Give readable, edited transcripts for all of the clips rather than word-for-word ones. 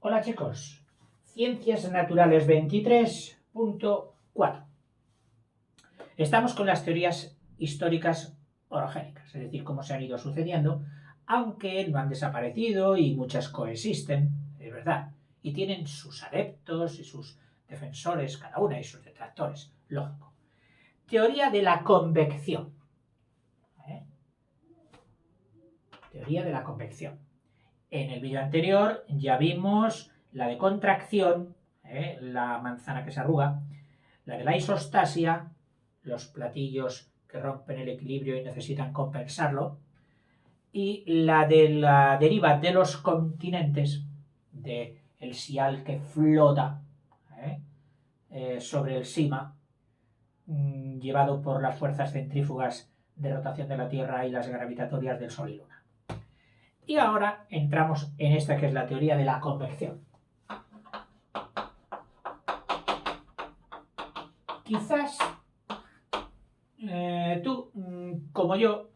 Hola chicos, Ciencias Naturales 23.4. Estamos con las teorías históricas orogénicas, es decir, cómo se han ido sucediendo, aunque no han desaparecido y muchas coexisten, es verdad, y tienen sus adeptos y sus defensores, cada una, y sus detractores, lógico. Teoría de la convección. Teoría de la convección. En el vídeo anterior ya vimos la de contracción, la manzana que se arruga, la de la isostasia, los platillos que rompen el equilibrio y necesitan compensarlo, y la de la deriva de los continentes, del sial que flota sobre el sima, llevado por las fuerzas centrífugas de rotación de la Tierra y las gravitatorias del Sol y Luna. Y ahora entramos en esta que es la teoría de la convección. Quizás tú, como yo,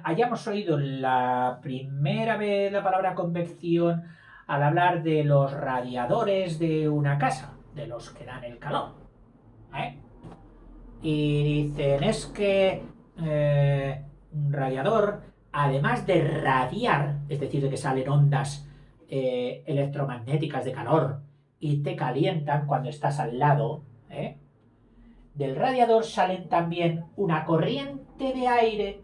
hayamos oído la primera vez la palabra convección al hablar de los radiadores de una casa, de los que dan el calor. Y dicen, es que un radiador, además de radiar, es decir, de que salen ondas electromagnéticas de calor y te calientan cuando estás al lado, del radiador salen también una corriente de aire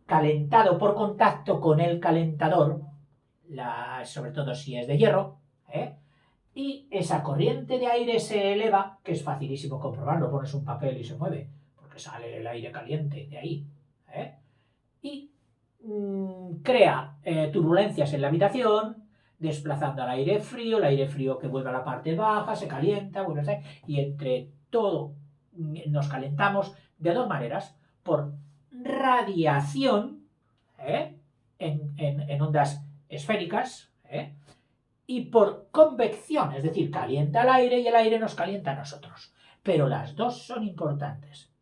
calentado por contacto con el calentador, sobre todo si es de hierro, y esa corriente de aire se eleva, que es facilísimo comprobarlo, pones un papel y se mueve, porque sale el aire caliente de ahí, y crea turbulencias en la habitación, desplazando al aire frío, el aire frío que vuelve a la parte baja, se calienta, vuelve a salir, y entre todo nos calentamos de dos maneras: por radiación en ondas esféricas, y por convección, es decir, calienta el aire y el aire nos calienta a nosotros. Pero las dos son importantes.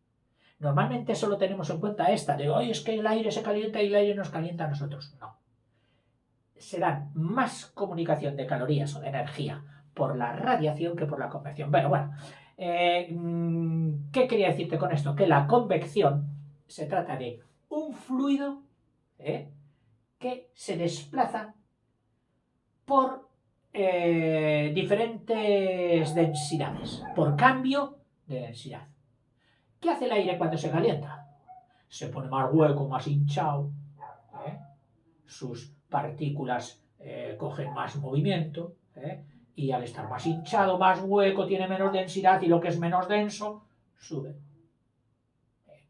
Normalmente solo tenemos en cuenta esta, de hoy es que el aire se calienta y el aire nos calienta a nosotros. No. Se dan más comunicación de calorías o de energía por la radiación que por la convección. Bueno, ¿qué quería decirte con esto? Que la convección se trata de un fluido que se desplaza por diferentes densidades, por cambio de densidad. ¿Qué hace el aire cuando se calienta? Se pone más hueco, más hinchado, sus partículas cogen más movimiento, y al estar más hinchado, más hueco, tiene menos densidad, y lo que es menos denso sube,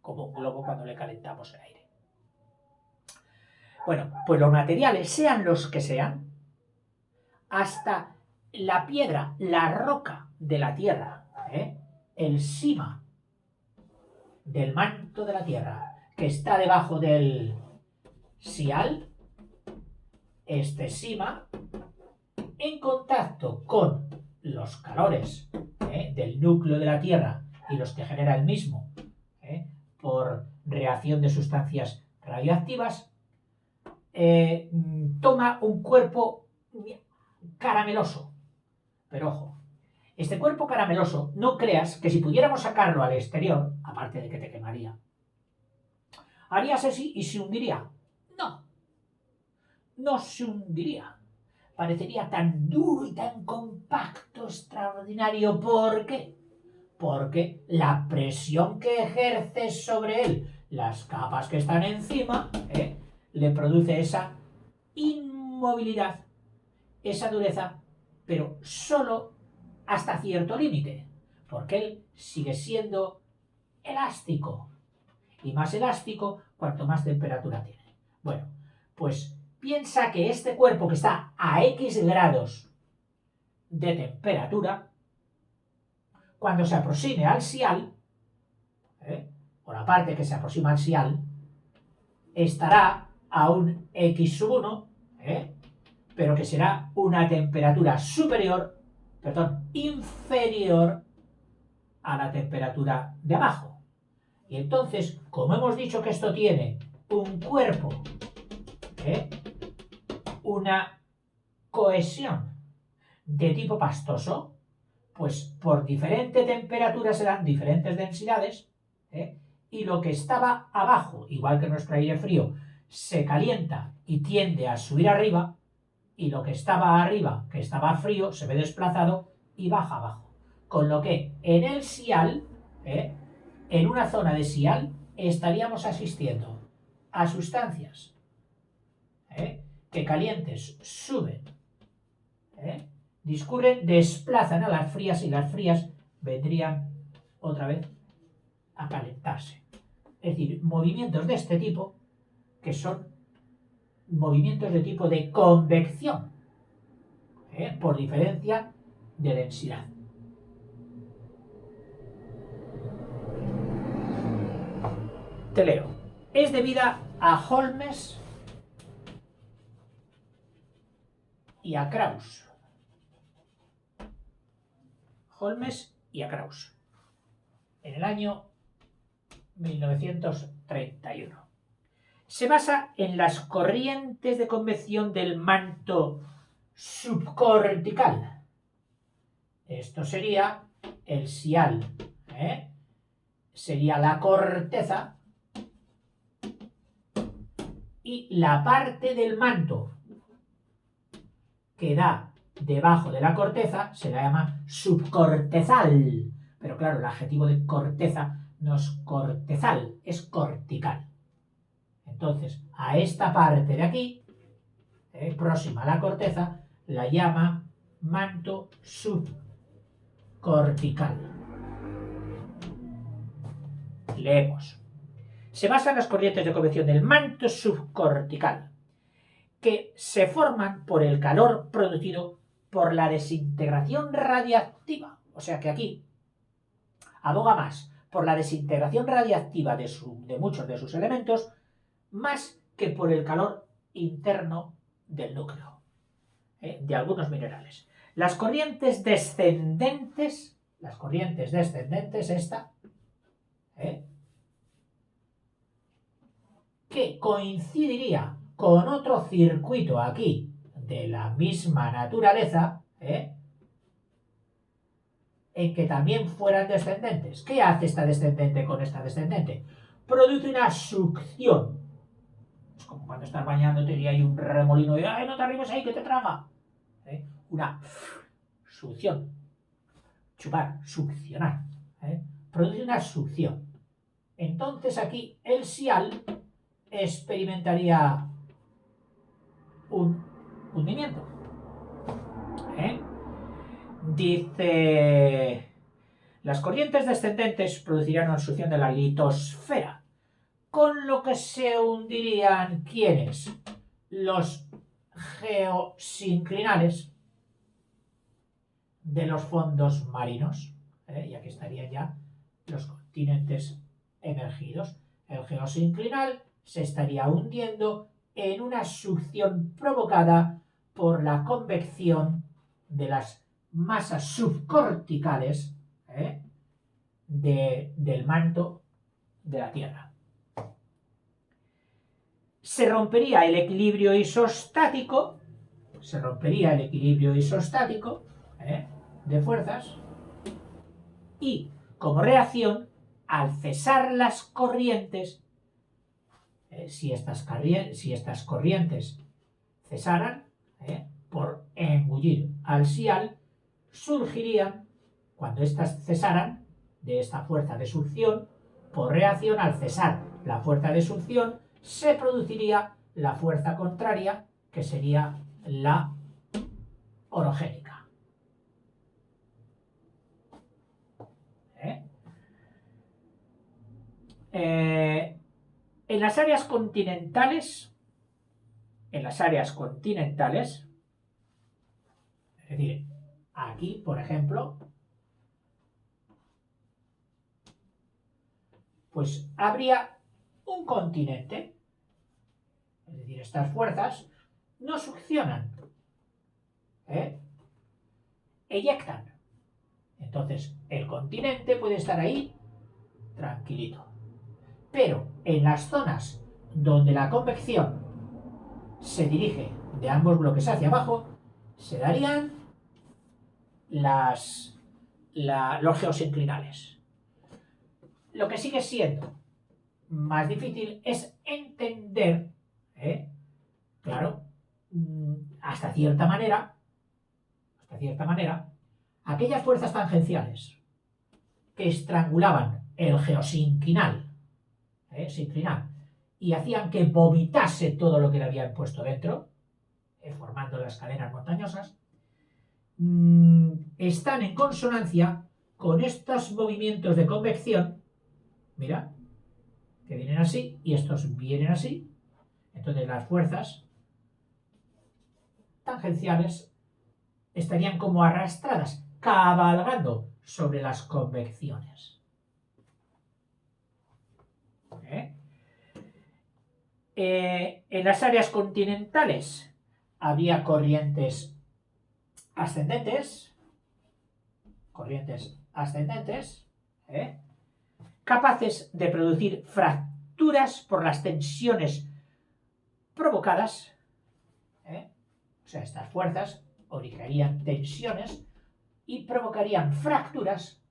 como un globo cuando le calentamos el aire. Bueno, pues los materiales, sean los que sean, hasta la piedra, la roca de la tierra, el sima del manto de la tierra que está debajo del sial, este sima, en contacto con los calores del núcleo de la tierra y los que genera el mismo por reacción de sustancias radioactivas, toma un cuerpo carameloso. Pero ojo, este cuerpo carameloso, no creas que si pudiéramos sacarlo al exterior, aparte de que te quemaría, harías así y se hundiría. No se hundiría. Parecería tan duro y tan compacto, extraordinario. ¿Por qué? Porque la presión que ejerce sobre él, las capas que están encima, le produce esa inmovilidad, esa dureza, pero solo hasta cierto límite, porque él sigue siendo elástico, y más elástico cuanto más temperatura tiene. Bueno, pues piensa que este cuerpo que está a X grados de temperatura, cuando se aproxime al sial, o la parte que se aproxima al sial, estará a un X sub 1, pero que será una temperatura inferior a la temperatura de abajo. Y entonces, como hemos dicho que esto tiene un cuerpo, una cohesión de tipo pastoso, pues por diferente temperatura se dan diferentes densidades, y lo que estaba abajo, igual que nuestro aire frío, se calienta y tiende a subir arriba, y lo que estaba arriba, que estaba frío, se ve desplazado y baja abajo. Con lo que en el Sial, en una zona de Sial, estaríamos asistiendo a sustancias que calientes suben, discurren, desplazan a las frías y las frías vendrían otra vez a calentarse. Es decir, movimientos de este tipo que son movimientos de tipo de convección, por diferencia de densidad. Te leo. Es debida a Holmes y a Krauss. Holmes y a Krauss. En el año 1931. Se basa en las corrientes de convección del manto subcortical. Esto sería el sial, sería la corteza, y la parte del manto que da debajo de la corteza se la llama subcortezal. Pero claro, el adjetivo de corteza no es cortezal, es cortical. Entonces, a esta parte de aquí, próxima a la corteza, la llama manto subcortical. Leemos. Se basa en las corrientes de convección del manto subcortical, que se forman por el calor producido por la desintegración radiactiva. O sea que aquí aboga más por la desintegración radiactiva de muchos de sus elementos, más que por el calor interno del núcleo, de algunos minerales. Las corrientes descendentes, esta, que coincidiría con otro circuito aquí de la misma naturaleza, en que también fueran descendentes. ¿Qué hace esta descendente con esta descendente? Produce una succión. Es como cuando estás bañándote y hay un remolino y ¡ay, no te arrimes ahí que te traga! Una succión. Chupar, succionar. Produce una succión. Entonces aquí el sial experimentaría un hundimiento. Dice, las corrientes descendentes producirían una succión de la litosfera, con lo que se hundirían, ¿quiénes? Los geosinclinales de los fondos marinos, y aquí estarían ya los continentes emergidos. El geosinclinal se estaría hundiendo en una succión provocada por la convección de las masas subcorticales del manto de la Tierra. Se rompería el equilibrio isostático, de fuerzas, y como reacción, al cesar las corrientes, si estas corrientes cesaran, por engullir al sial, surgirían, cuando éstas cesaran de esta fuerza de succión, por reacción, al cesar la fuerza de succión, se produciría la fuerza contraria, que sería la orogénica. En las áreas continentales, es decir, aquí, por ejemplo, pues habría un continente, es decir, estas fuerzas no succionan, eyectan. Entonces, el continente puede estar ahí tranquilito. Pero en las zonas donde la convección se dirige de ambos bloques hacia abajo, se darían los geosinclinales. Lo que sigue siendo más difícil es entender, claro, hasta cierta manera, aquellas fuerzas tangenciales que estrangulaban el geosinclinal, sinclinal, y hacían que vomitase todo lo que le habían puesto dentro, formando las cadenas montañosas, están en consonancia con estos movimientos de convección, mira, que vienen así y estos vienen así. Entonces las fuerzas tangenciales estarían como arrastradas, cabalgando sobre las convecciones. En las áreas continentales había corrientes ascendentes, capaces de producir fracturas por las tensiones provocadas. O sea, estas fuerzas originarían tensiones y provocarían fracturas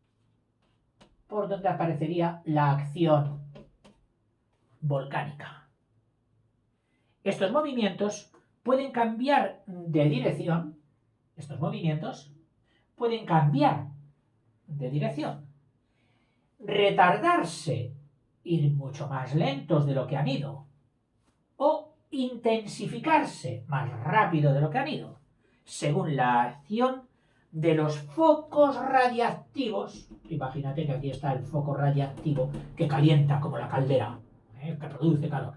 por donde aparecería la acción volcánica. Estos movimientos pueden cambiar de dirección, retardarse, ir mucho más lentos de lo que han ido, o intensificarse más rápido de lo que han ido, según la acción de los focos radiactivos. Imagínate que aquí está el foco radiactivo que calienta como la caldera, que produce calor.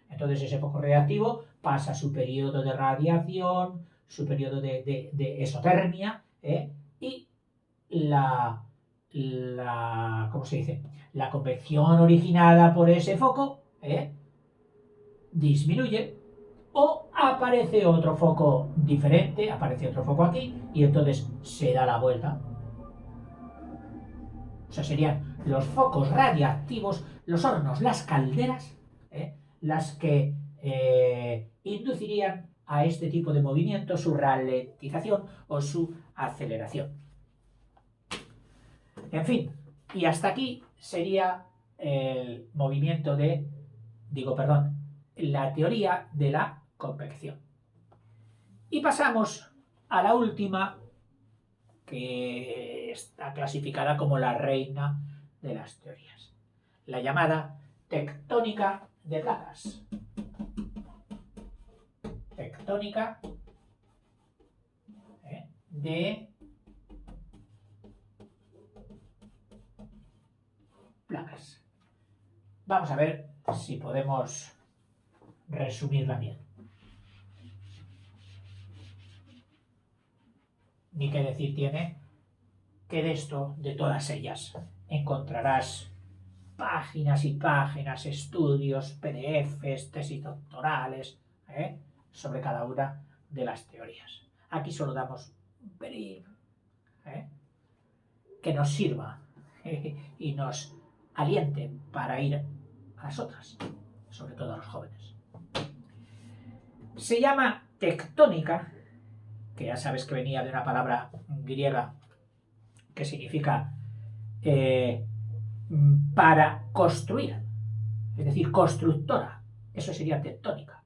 Entonces ese foco radiactivo pasa su periodo de radiación, su periodo de exotermia, y ¿cómo se dice? La convección originada por ese foco disminuye, o aparece otro foco diferente, aparece otro foco aquí, y entonces se da la vuelta. O sea, serían los focos radiactivos, los hornos, las calderas, las que inducirían a este tipo de movimiento su ralentización o su aceleración. En fin, y hasta aquí sería el movimiento la teoría de la convección. Y pasamos a la última, que está clasificada como la reina de las teorías, la llamada tectónica de placas. Tectónica de placas. Vamos a ver si podemos resumirla bien. Ni qué decir tiene que de todas ellas, encontrarás páginas y páginas, estudios, PDFs, tesis doctorales, sobre cada una de las teorías. Aquí solo damos un pelín que nos sirva y nos aliente para ir a las otras, sobre todo a los jóvenes. Se llama tectónica, que ya sabes que venía de una palabra griega que significa para construir, es decir, constructora. Eso sería tectónica.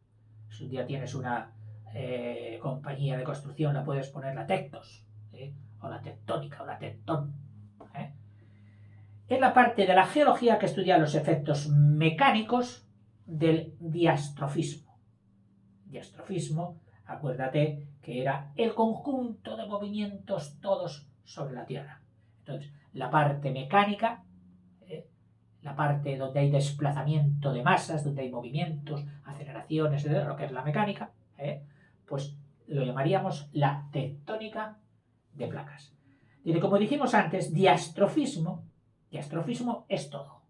Si un día tienes una compañía de construcción, la puedes poner la Tectos, o la tectónica, o la tectón. Es la parte de la geología que estudia los efectos mecánicos del diastrofismo. Diastrofismo, acuérdate que era el conjunto de movimientos todos sobre la Tierra. Entonces, la parte mecánica, la parte donde hay desplazamiento de masas, donde hay movimientos, aceleraciones, lo que es la mecánica, pues lo llamaríamos la tectónica de placas. Y como dijimos antes, diastrofismo es todo.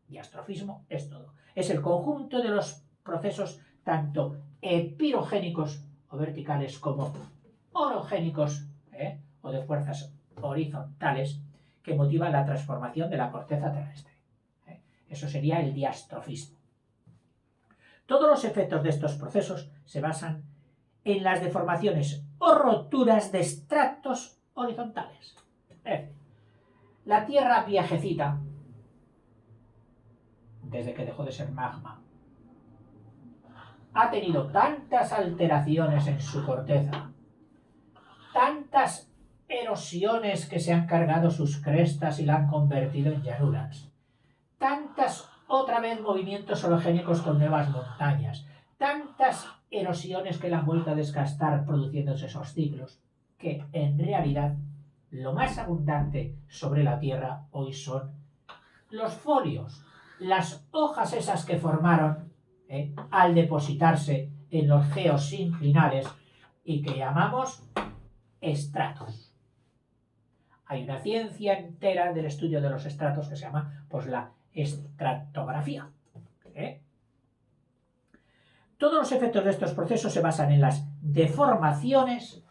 Diastrofismo es todo. Es el conjunto de los procesos tanto epirogénicos o verticales como orogénicos, o de fuerzas horizontales, que motivan la transformación de la corteza terrestre. Eso sería el diastrofismo. Todos los efectos de estos procesos se basan en las deformaciones o roturas de estratos horizontales. Es decir, la Tierra viejecita, desde que dejó de ser magma, ha tenido tantas alteraciones en su corteza, tantas erosiones que se han cargado sus crestas y la han convertido en llanuras, tantas otra vez movimientos orogénicos con nuevas montañas, tantas erosiones que la han vuelto a desgastar produciéndose esos ciclos, que en realidad lo más abundante sobre la Tierra hoy son los folios, las hojas esas que formaron al depositarse en los geosinclinales y que llamamos estratos. Hay una ciencia entera del estudio de los estratos que se llama pues la estratografía. Todos los efectos de estos procesos se basan en las deformaciones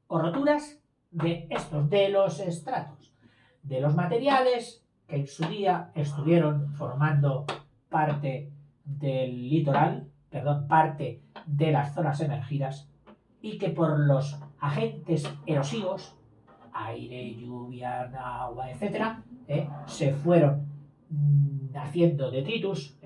o roturas de los estratos, de los materiales que en su día estuvieron formando parte del litoral, parte de las zonas emergidas, y que por los agentes erosivos, aire, lluvia, agua, etc., se fueron haciendo detritus,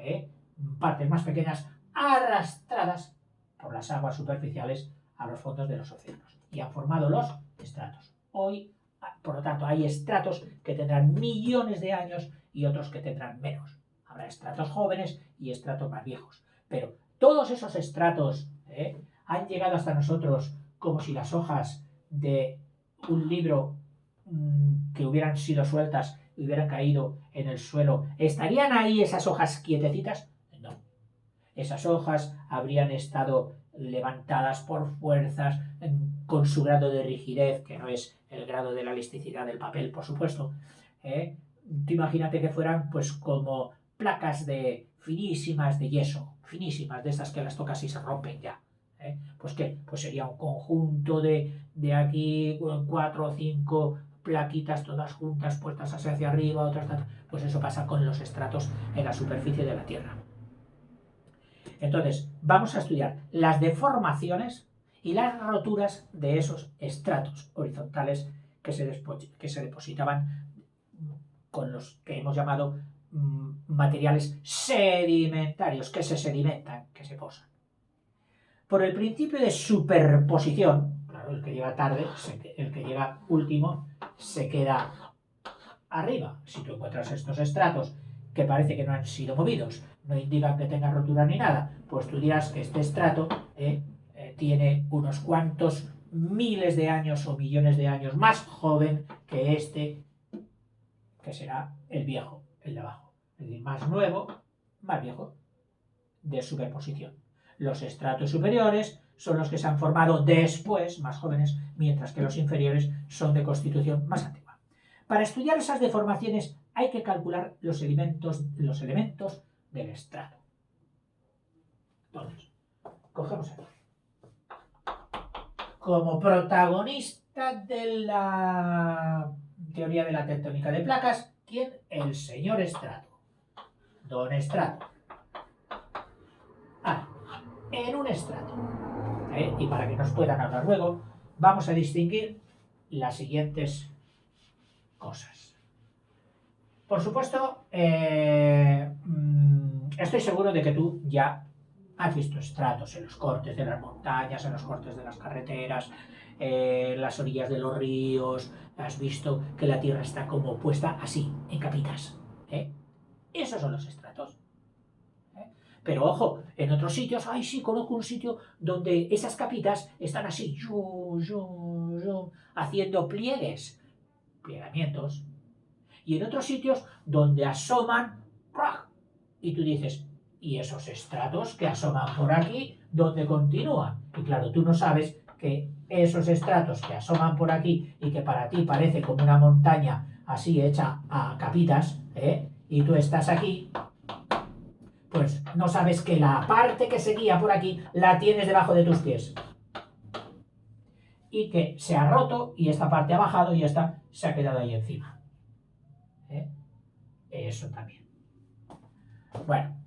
partes más pequeñas, arrastradas por las aguas superficiales a los fondos de los océanos, y han formado los estratos. Hoy, por lo tanto, hay estratos que tendrán millones de años y otros que tendrán menos. Habrá estratos jóvenes y estratos más viejos, pero todos esos estratos han llegado hasta nosotros como si las hojas de un libro que hubieran sido sueltas y hubieran caído en el suelo. ¿Estarían ahí esas hojas quietecitas? No. Esas hojas habrían estado levantadas por fuerzas con su grado de rigidez, que no es el grado de la elasticidad del papel, por supuesto. Tú imagínate que fueran pues como placas finísimas de yeso, finísimas, de estas que las tocas y se rompen ya. Pues qué, pues sería un conjunto de aquí 4 o 5 plaquitas todas juntas puestas hacia arriba, otras, pues eso pasa con los estratos en la superficie de la Tierra. Entonces, vamos a estudiar las deformaciones y las roturas de esos estratos horizontales que se depositaban con los que hemos llamado materiales sedimentarios, que se sedimentan, que se posan. Por el principio de superposición, claro, el que llega tarde, el que llega último, se queda arriba. Si tú encuentras estos estratos que parece que no han sido movidos, no indican que tengan rotura ni nada, pues tú dirás que este estrato tiene unos cuantos miles de años o millones de años más joven que este, que será el viejo, el de abajo. Es decir, más nuevo, más viejo, de superposición. Los estratos superiores son los que se han formado después, más jóvenes, mientras que los inferiores son de constitución más antigua. Para estudiar esas deformaciones hay que calcular los elementos del estrato. Entonces, cogemos aquí. Como protagonista de la teoría de la tectónica de placas, ¿quién? El señor Estrato. Don Estrato. En un estrato, y para que nos puedan hablar luego, vamos a distinguir las siguientes cosas. Por supuesto, estoy seguro de que tú ya has visto estratos en los cortes de las montañas, en los cortes de las carreteras, en las orillas de los ríos. Has visto que la tierra está como puesta así, en capitas. Esos son los estratos. Pero ojo, en otros sitios, sí, conozco un sitio donde esas capitas están así, haciendo plegamientos. Y en otros sitios donde asoman, y tú dices, ¿y esos estratos que asoman por aquí, dónde continúan? Y claro, tú no sabes que esos estratos que asoman por aquí y que para ti parece como una montaña así hecha a capitas, y tú estás aquí, pues no sabes que la parte que seguía por aquí la tienes debajo de tus pies. Y que se ha roto y esta parte ha bajado y esta se ha quedado ahí encima. Eso también. Bueno,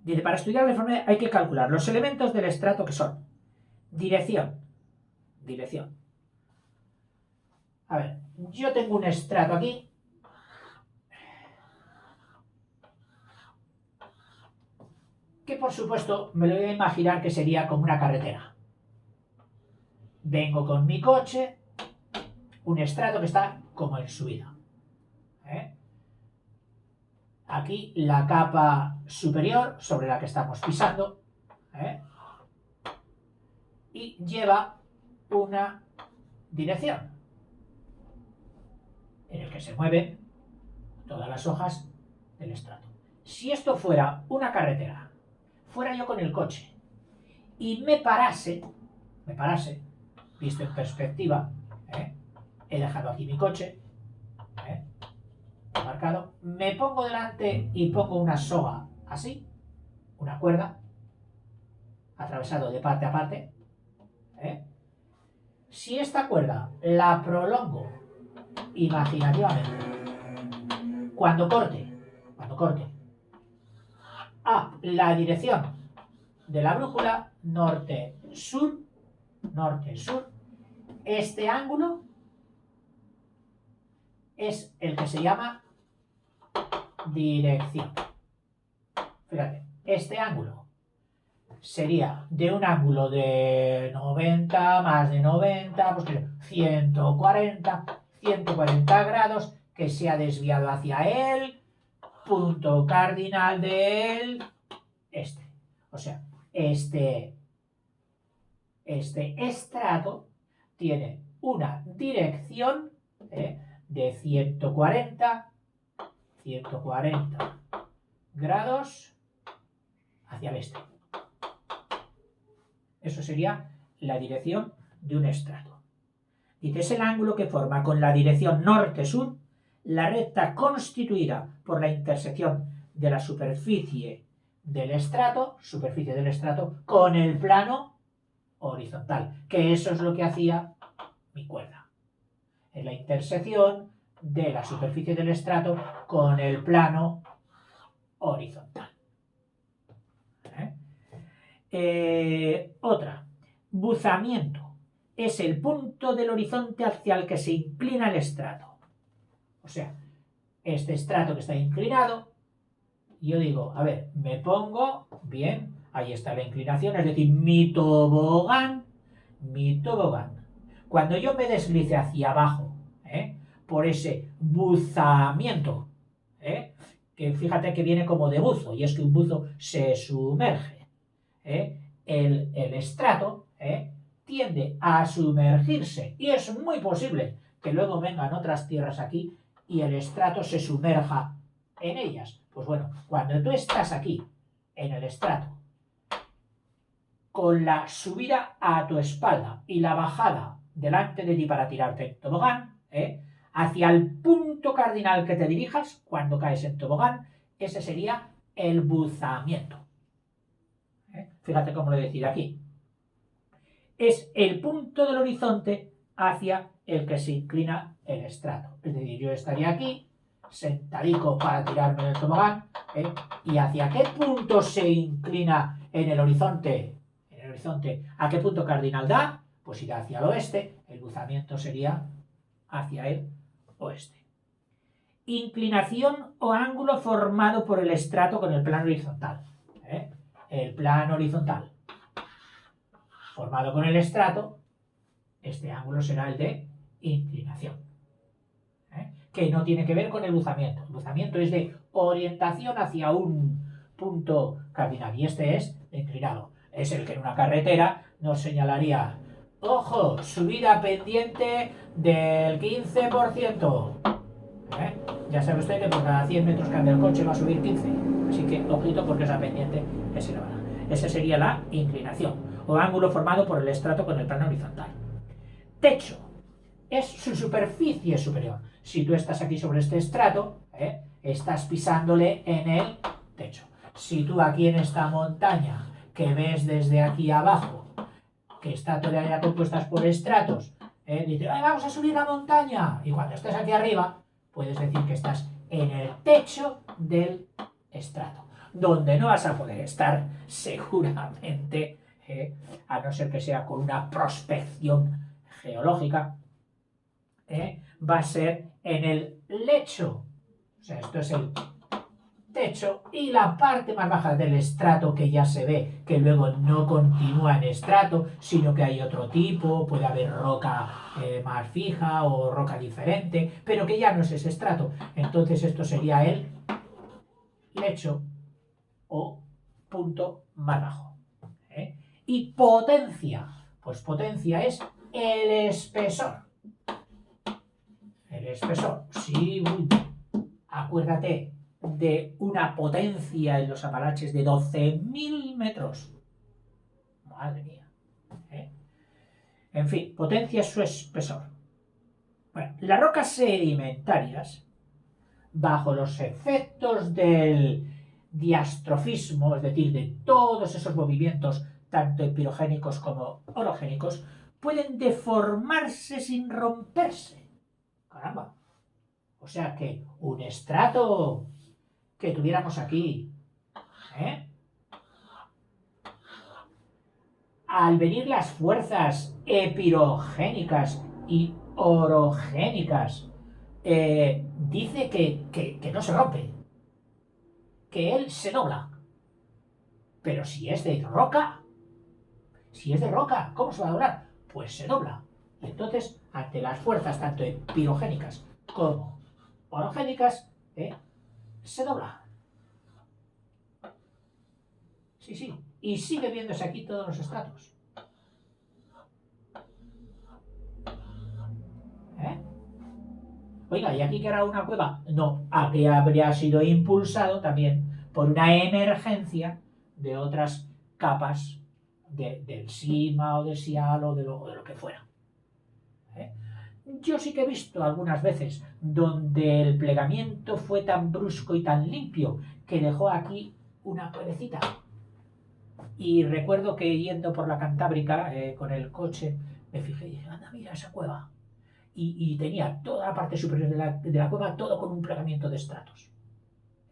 Dice, para estudiar la deformidad hay que calcular los elementos del estrato que son dirección. A ver, yo tengo un estrato aquí. Que por supuesto me lo voy a imaginar que sería como una carretera. Vengo con mi coche, un estrato que está como en subida. Aquí la capa superior sobre la que estamos pisando. Y lleva una dirección en el que se mueven todas las hojas del estrato. Si esto fuera una carretera, fuera yo con el coche y me parase, visto en perspectiva, he dejado aquí mi coche, marcado, me pongo delante y pongo una soga así, una cuerda, atravesado de parte a parte. Si esta cuerda la prolongo imaginativamente, cuando corte a la dirección de la brújula norte-sur, este ángulo es el que se llama dirección. Fíjate, este ángulo sería de un ángulo de 90 más de 90, pues 140 grados, que se ha desviado hacia el punto cardinal del este. O sea, este estrato tiene una dirección de 140 grados hacia el este. Eso sería la dirección de un estrato. Dice, es el ángulo que forma con la dirección norte-sur la recta constituida por la intersección de la superficie del estrato con el plano horizontal, que eso es lo que hacía mi cuerda. Es la intersección de la superficie del estrato con el plano horizontal. Otra, buzamiento. Es el punto del horizonte hacia el que se inclina el estrato. O sea, este estrato que está inclinado, yo digo, a ver, me pongo, bien, ahí está la inclinación, es decir, mi tobogán. Cuando yo me deslice hacia abajo, por ese buzamiento, que fíjate que viene como de buzo, y es que un buzo se sumerge, el estrato tiende a sumergirse, y es muy posible que luego vengan otras tierras aquí y el estrato se sumerja en ellas. Pues bueno, cuando tú estás aquí, en el estrato, con la subida a tu espalda y la bajada delante de ti para tirarte en tobogán, hacia el punto cardinal que te dirijas cuando caes en tobogán, ese sería el buzamiento. Fíjate cómo lo he decidido aquí. Es el punto del horizonte hacia el que se inclina el estrato. Es decir, yo estaría aquí, sentadico para tirarme en el tobogán, ¿y hacia qué punto se inclina en el horizonte? ¿A qué punto cardinal da? Pues irá hacia el oeste, el buzamiento sería hacia el oeste. Inclinación o ángulo formado por el estrato con el plano horizontal. El plano horizontal formado con el estrato, este ángulo será el de inclinación, que no tiene que ver con el buzamiento. El buzamiento es de orientación hacia un punto cardinal y este es de inclinado. Es el que en una carretera nos señalaría, ojo, subida pendiente del 15%. Ya sabe usted que por cada 100 metros que ande el coche va a subir 15. Así que ojito porque esa pendiente es elevada. Esa sería la inclinación o ángulo formado por el estrato con el plano horizontal. Techo es su superficie superior. Si tú estás aquí sobre este estrato, estás pisándole en el techo. Si tú aquí en esta montaña que ves desde aquí abajo, que está todavía compuesta por estratos, dices, vamos a subir la montaña, y cuando estés aquí arriba, puedes decir que estás en el techo del estrato. donde no vas a poder estar seguramente, a no ser que sea con una prospección geológica, va a ser en el lecho. O sea, esto es el techo y la parte más baja del estrato que ya se ve que luego no continúa en estrato, sino que hay otro tipo, puede haber roca más fija o roca diferente, pero que ya no es ese estrato. Entonces esto sería el lecho o punto más bajo. ¿eh? Y potencia, pues potencia es el espesor. El espesor, sí, acuérdate de una potencia en los Apalaches de 12.000 metros. Madre mía. ¿eh? En fin, potencia es su espesor. Bueno, las rocas sedimentarias, bajo los efectos del diastrofismo, es decir, de todos esos movimientos, tanto pirogénicos como orogénicos, pueden deformarse sin romperse. Caramba. O sea que un estrato que tuviéramos aquí, ¿eh? Al venir las fuerzas epirogénicas y orogénicas, dice que no se rompe, que él se dobla. Pero si es de roca, ¿cómo se va a doblar? Pues se dobla. Y entonces, ante las fuerzas tanto epirogénicas como orogénicas, se dobla. Sí, sí. Y sigue viéndose aquí todos los estratos. ¿Eh? Oiga, ¿y aquí que era una cueva? No, aquí habría sido impulsado también por una emergencia de otras capas del Sima o del Sial o de lo que fuera. ¿eh? Yo sí que he visto algunas veces donde el plegamiento fue tan brusco y tan limpio que dejó aquí una cuevecita. Y recuerdo que yendo por la Cantábrica con el coche me fijé y dije, anda, mira esa cueva. Y tenía toda la parte superior de la cueva, todo con un plegamiento de estratos.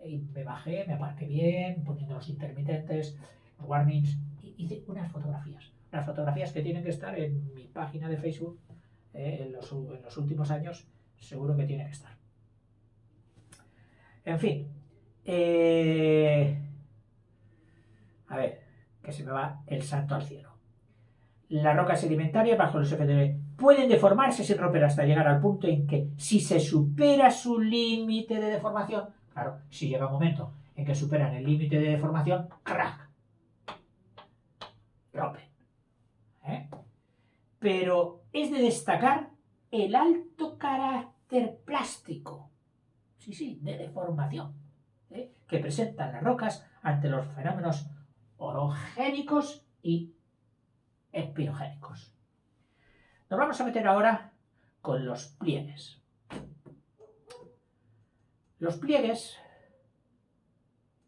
Y me bajé, me aparqué bien, poniendo los intermitentes, los warnings, y hice unas fotografías. Unas fotografías que tienen que estar en mi página de Facebook en los últimos años, seguro que tienen que estar. En fin, a ver, que se me va el santo al cielo. Las rocas sedimentarias bajo los efectos pueden deformarse sin romper hasta llegar al punto en que si se supera su límite de deformación, claro, si llega un momento en que superan el límite de deformación, ¡crack! Rompen. Pero es de destacar el alto carácter plástico, sí, sí, de deformación, que presentan las rocas ante los fenómenos orogénicos y espirogénicos. Nos vamos a meter ahora con los pliegues. Los pliegues,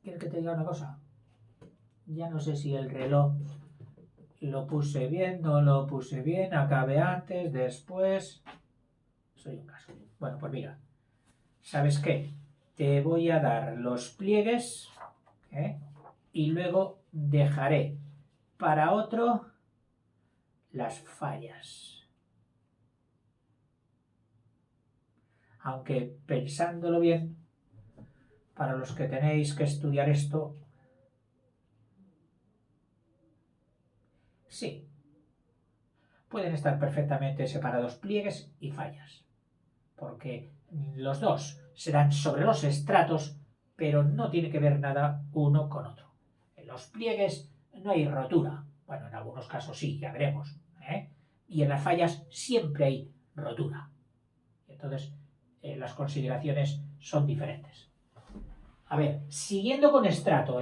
¿quieres que te diga una cosa? Ya no sé si el reloj lo puse bien, no lo puse bien, acabé antes, después. Soy un caso. Bueno, pues mira, ¿sabes qué? Te voy a dar los pliegues y luego dejaré para otro las fallas. Aunque pensándolo bien, para los que tenéis que estudiar esto, sí, pueden estar perfectamente separados pliegues y fallas, porque los dos serán sobre los estratos, pero no tiene que ver nada uno con otro. En los pliegues no hay rotura, bueno, en algunos casos sí, ya veremos, y en las fallas siempre hay rotura. Entonces, las consideraciones son diferentes. A ver, siguiendo con estrato,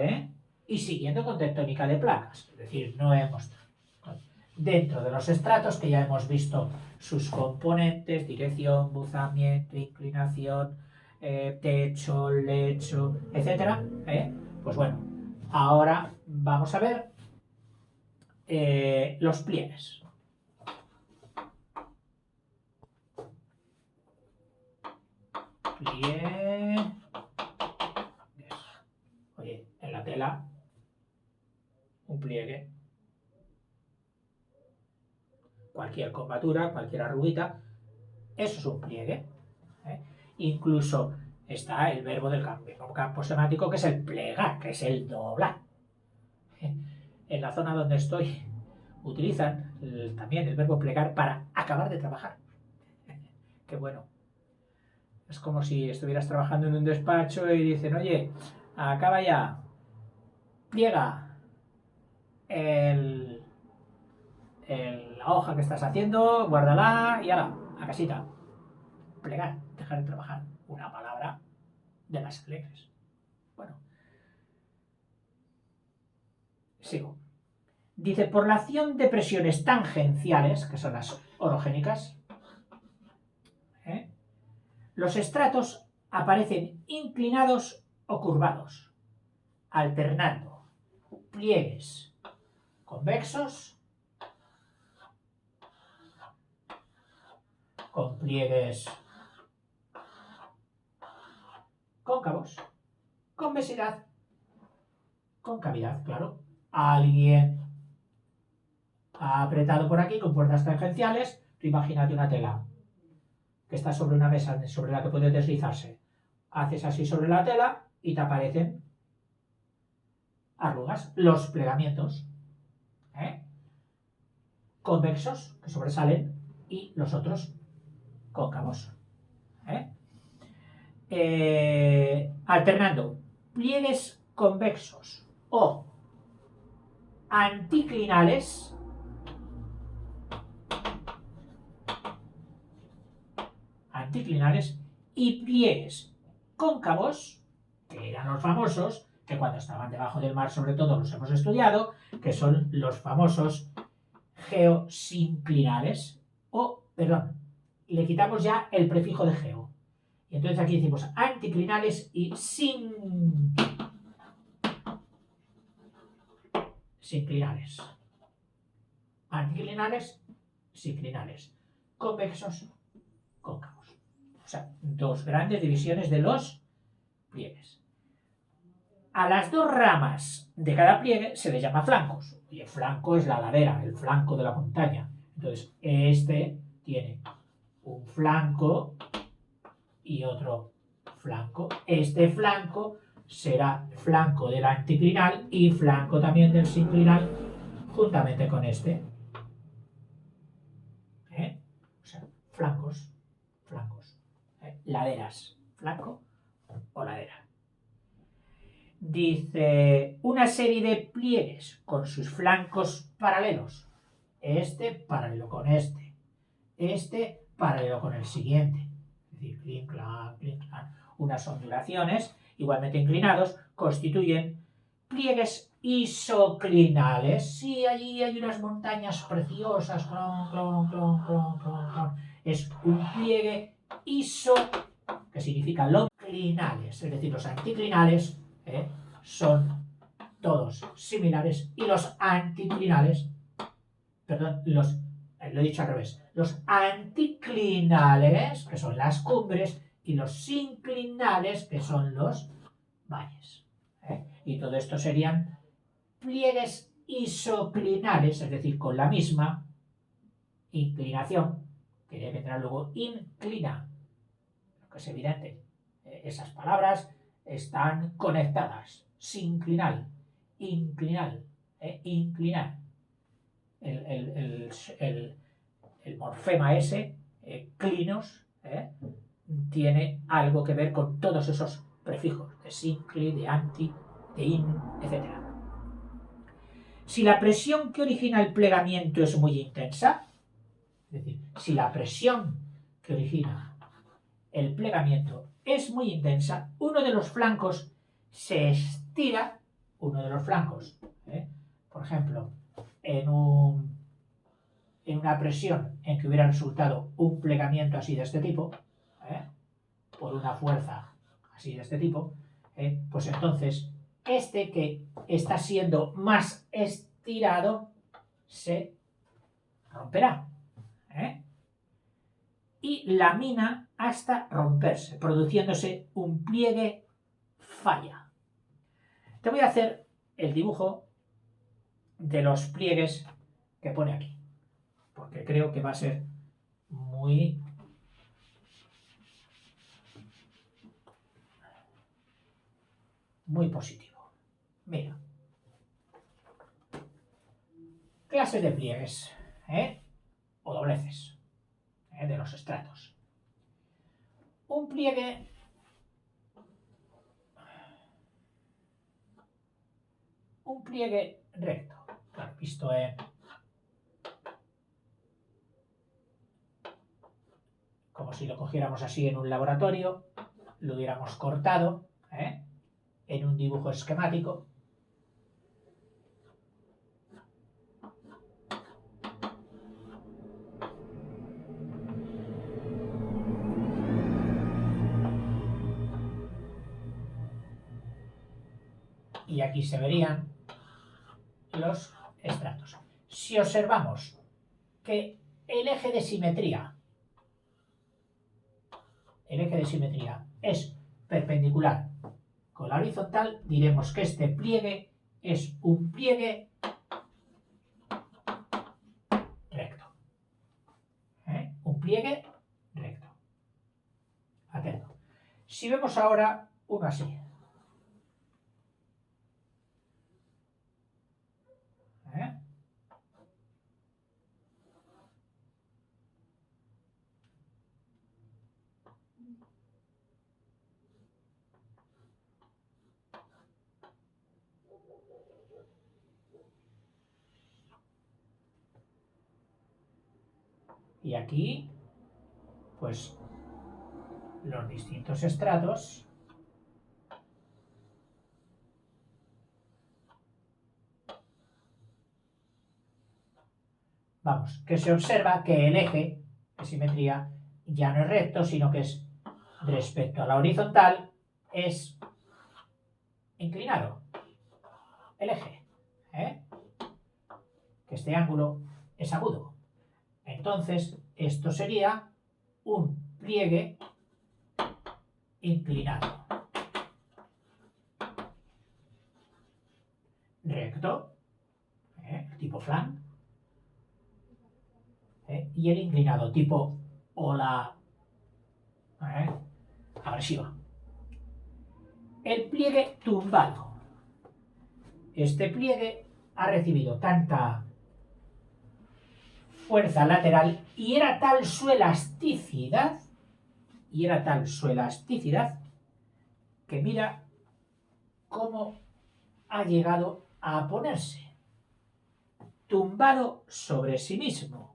y siguiendo con tectónica de placas, es decir, no hemos dentro de los estratos que ya hemos visto sus componentes, dirección, buzamiento, inclinación, techo, lecho, etcétera, pues bueno, ahora vamos a ver los pliegues. Pliegues. Oye, en la pliegue. Cualquier curvatura, cualquier arruguita, eso es un pliegue. Incluso está el verbo del campo semántico, que es el plegar, que es el doblar. En la zona donde estoy utilizan también el verbo plegar para acabar de trabajar. Qué bueno. Es como si estuvieras trabajando en un despacho y dicen, oye, acaba ya, pliega la hoja que estás haciendo, guárdala y ala, a casita. Plegar, dejar de trabajar. Una palabra de las alegres. Bueno, sigo. Dice, por la acción de presiones tangenciales, que son las orogénicas, los estratos aparecen inclinados o curvados, alternando pliegues convexos con pliegues cóncavos, convexidad, concavidad, claro. Alguien ha apretado por aquí con fuerzas tangenciales. Tú imagínate una tela que está sobre una mesa sobre la que puede deslizarse. Haces así sobre la tela y te aparecen arrugas, los plegamientos convexos que sobresalen y los otros cóncavos. Alternando pliegues convexos o anticlinales y pliegues cóncavos, que eran los famosos, que cuando estaban debajo del mar sobre todo los hemos estudiado, que son los famosos geosinclinales, le quitamos ya el prefijo de geo. Y entonces aquí decimos anticlinales y sinclinales. Anticlinales, sinclinales. Convexos, cóncavos. O sea, dos grandes divisiones de los pliegues. A las dos ramas de cada pliegue se les llama flancos. Y el flanco es la ladera, el flanco de la montaña. Entonces, este tiene un flanco y otro flanco. Este flanco será flanco del anticlinal y flanco también del sinclinal juntamente con este. O sea, flancos. Laderas, flanco o ladera. Dice, una serie de pliegues con sus flancos paralelos. Este paralelo con este. Este paralelo con el siguiente. Es decir, clink, clan, clink, clan. Unas ondulaciones igualmente inclinados constituyen pliegues isoclinales. Sí, allí hay unas montañas preciosas. Clon, clon, clon, clon, clon, clon. Es un pliegue que significa longitudinales, es decir, los anticlinales son todos similares y los anticlinales, lo he dicho al revés, los anticlinales, que son las cumbres, y los sinclinales, que son los valles. Y todo esto serían pliegues isoclinales, es decir, con la misma inclinación, que vendrá luego inclina, lo que es evidente. Esas palabras están conectadas. Sinclinal, inclinar. El morfema ese, clinos, tiene algo que ver con todos esos prefijos de sincli, de anti, de in, etc. Si la presión que origina el plegamiento es muy intensa, es decir, si la presión que origina el plegamiento es muy intensa, uno de los flancos se estira, por ejemplo, en una presión en que hubiera resultado un plegamiento así de este tipo, por una fuerza así de este tipo, pues entonces este que está siendo más estirado se romperá y lamina hasta romperse, produciéndose un pliegue falla. Te voy a hacer el dibujo de los pliegues que pone aquí, porque creo que va a ser muy positivo. Mira, clases de pliegues, o dobleces, de los estratos. Un pliegue recto, claro, visto como si lo cogiéramos así en un laboratorio, lo hubiéramos cortado en un dibujo esquemático. Y aquí se verían los estratos. Si observamos que el eje de simetría es perpendicular con la horizontal, diremos que este pliegue es un pliegue recto. Un pliegue recto. Atento. Si vemos ahora uno así, y aquí, pues, los distintos estratos vamos, que se observa que el eje de simetría ya no es recto, sino que es respecto a la horizontal, es inclinado. El eje, que este ángulo es agudo. Entonces, esto sería un pliegue inclinado. Recto, tipo flan, y el inclinado, tipo ola agresiva. El pliegue tumbado. Este pliegue ha recibido tanta fuerza lateral y era tal su elasticidad, que mira cómo ha llegado a ponerse tumbado sobre sí mismo.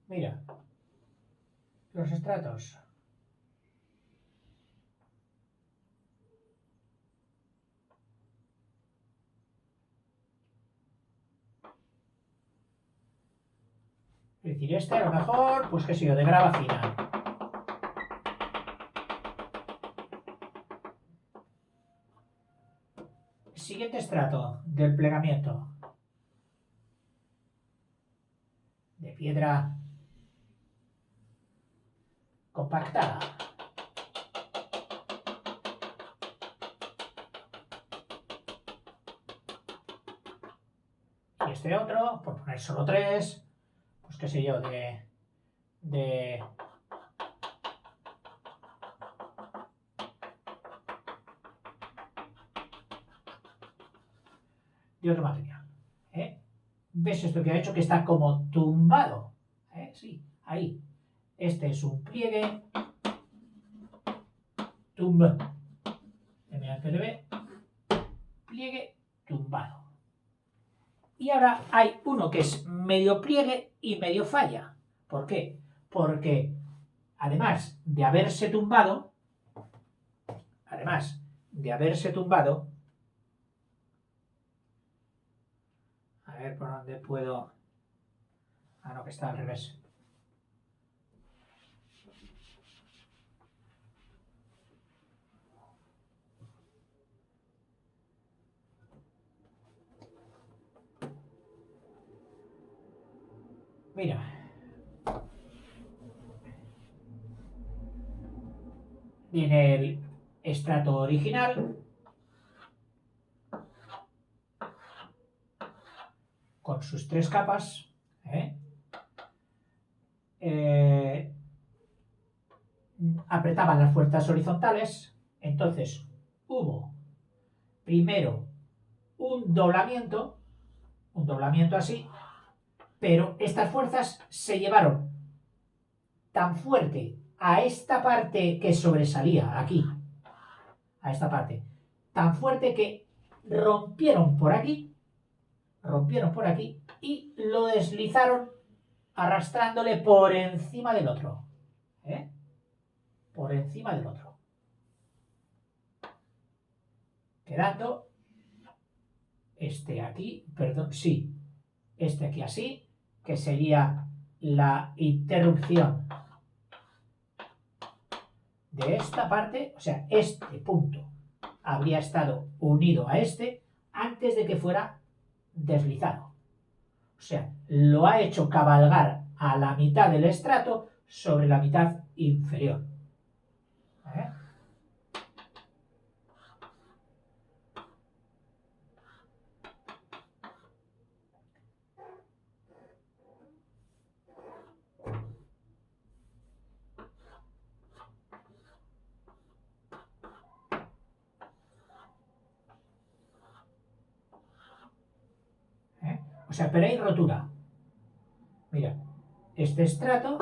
Mira, los estratos. Es decir, este a lo mejor, pues qué sé yo, de grava fina. Siguiente estrato del plegamiento. De piedra compactada. Y este otro, por poner solo tres, pues qué sé yo, de otro material. ¿Ves esto que ha hecho? Que está como tumbado. Sí, ahí. Este es un pliegue pliegue tumbado. Y ahora hay uno que es medio pliegue y medio falla. ¿Por qué? Porque además de haberse tumbado, a ver por dónde puedo... Ah, no, que está al revés. Mira. Viene el estrato original con sus 3 capas. Apretaban las fuerzas horizontales, entonces hubo primero un doblamiento así, pero estas fuerzas se llevaron tan fuerte a esta parte que sobresalía aquí, a esta parte, tan fuerte que rompieron por aquí y lo deslizaron arrastrándole por encima del otro, por encima del otro, quedando este aquí, perdón, sí, este aquí así, que sería la interrupción de esta parte, o sea, este punto habría estado unido a este antes de que fuera deslizado. O sea, lo ha hecho cabalgar a la mitad del estrato sobre la mitad inferior. O sea, pero hay rotura. Mira, este estrato,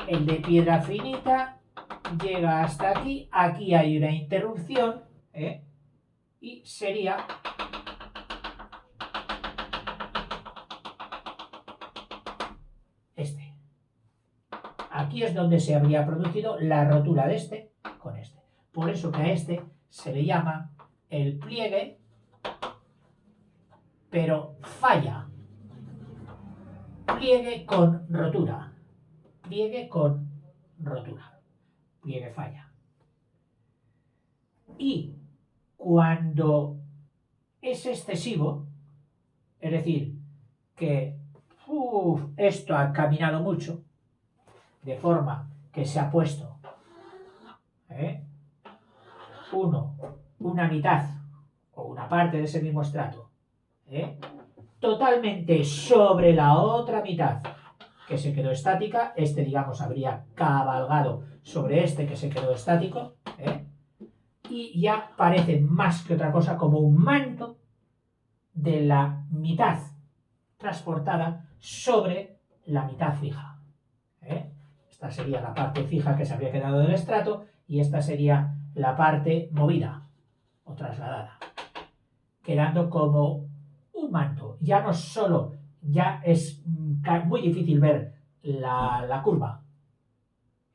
el de piedra finita, llega hasta aquí. Aquí hay una interrupción, y sería este. Aquí es donde se habría producido la rotura de este con este. Por eso que a este se le llama el pliegue, pero falla. Pliegue con rotura. Pliegue con rotura. Pliegue falla. Y cuando es excesivo, es decir, que esto ha caminado mucho, de forma que se ha puesto una mitad o una parte de ese mismo estrato totalmente sobre la otra mitad que se quedó estática, este digamos habría cabalgado sobre este que se quedó estático, y ya parece más que otra cosa como un manto de la mitad transportada sobre la mitad fija. Esta sería la parte fija que se habría quedado del estrato y esta sería la parte movida o trasladada, quedando como un manto. Ya no solo, ya es muy difícil ver la curva.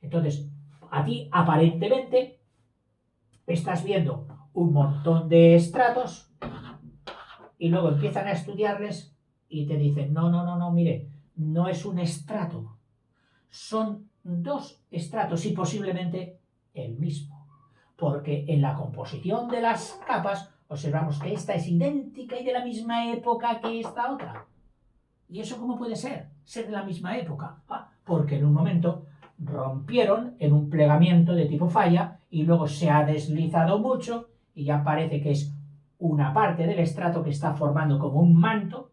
Entonces, a ti aparentemente estás viendo un montón de estratos y luego empiezan a estudiarles y te dicen, no, mire, no es un estrato, son 2 estratos y posiblemente el mismo, porque en la composición de las capas observamos que esta es idéntica y de la misma época que esta otra. ¿Y eso cómo puede ser? Ser de la misma época. Porque en un momento rompieron en un plegamiento de tipo falla y luego se ha deslizado mucho y ya parece que es una parte del estrato que está formando como un manto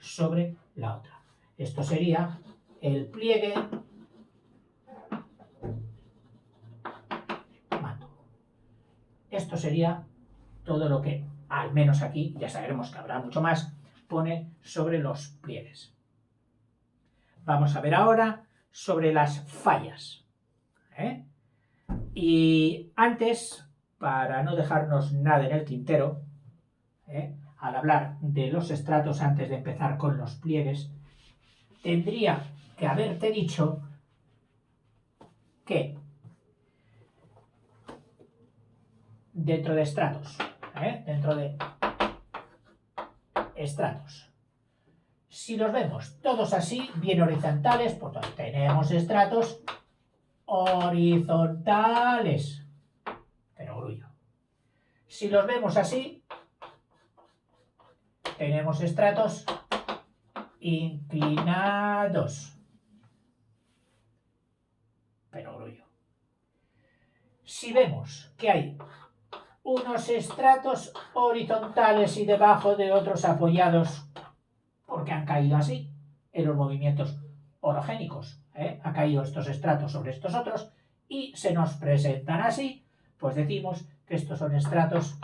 sobre la otra. Esto sería el pliegue manto. Esto sería todo lo que, al menos aquí, ya sabremos que habrá mucho más, pone sobre los pliegues. Vamos a ver ahora sobre las fallas. Y antes, para no dejarnos nada en el tintero, al hablar de los estratos antes de empezar con los pliegues, tendría que haberte dicho que dentro de estratos, si los vemos todos así, bien horizontales, por tanto tenemos estratos horizontales, pero grullo. Si los vemos así, tenemos estratos inclinados, pero grullo. Si vemos que hay unos estratos horizontales y debajo de otros apoyados porque han caído así en los movimientos orogénicos, ha caído estos estratos sobre estos otros y se nos presentan así, pues decimos que estos son estratos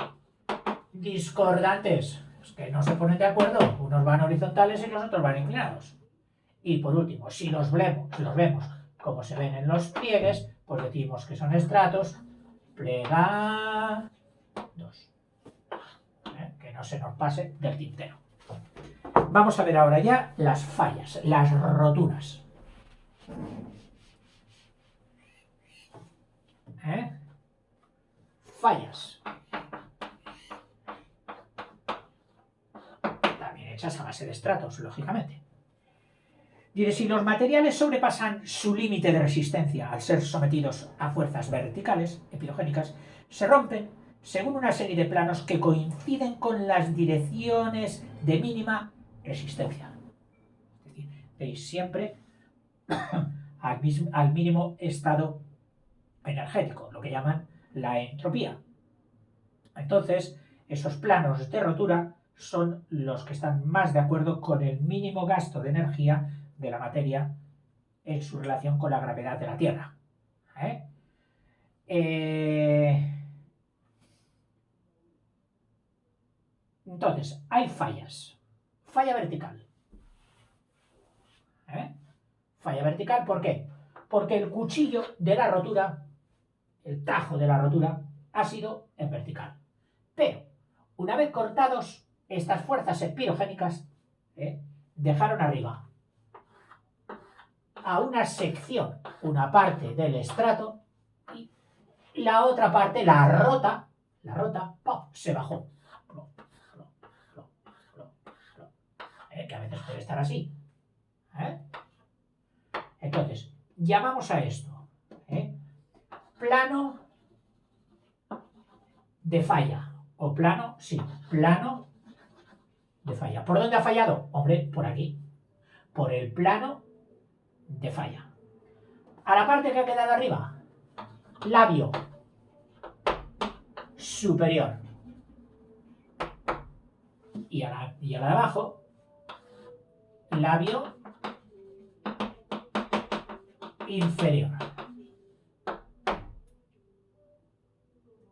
discordantes, que no se ponen de acuerdo, unos van horizontales y los otros van inclinados. Y por último, si los vemos como se ven en los pliegues, pues decimos que son estratos plegados, que no se nos pase del tintero. Vamos a ver ahora ya las fallas, las roturas. Fallas. También hechas a base de estratos, lógicamente. Dice, si los materiales sobrepasan su límite de resistencia al ser sometidos a fuerzas verticales, epidogénicas, se rompen según una serie de planos que coinciden con las direcciones de mínima resistencia. Es decir, veis siempre al mínimo estado energético, lo que llaman la entropía. Entonces, esos planos de rotura son los que están más de acuerdo con el mínimo gasto de energía de la materia en su relación con la gravedad de la Tierra. Entonces, hay fallas. Falla vertical. Falla vertical, ¿por qué? Porque el cuchillo de la rotura, el tajo de la rotura, ha sido en vertical. Pero, una vez cortados, estas fuerzas espirogénicas dejaron arriba a una sección, una parte del estrato, y la otra parte, la rota, ¡pum!, se bajó. Que a veces puede estar así. Entonces, llamamos a esto plano de falla. O plano de falla. ¿Por dónde ha fallado? Hombre, por aquí. Por el plano de falla. A la parte que ha quedado arriba, labio superior. Y a la de abajo, labio inferior.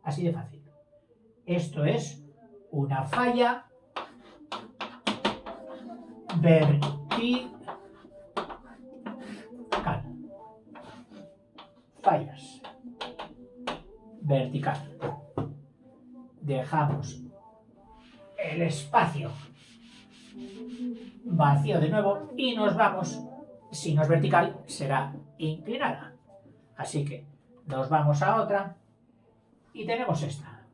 Así de fácil. Esto es una falla vertical. Fallas. Vertical. Dejamos el espacio vacío de nuevo y nos vamos. Si no es vertical, será inclinada. Así que nos vamos a otra y tenemos esta.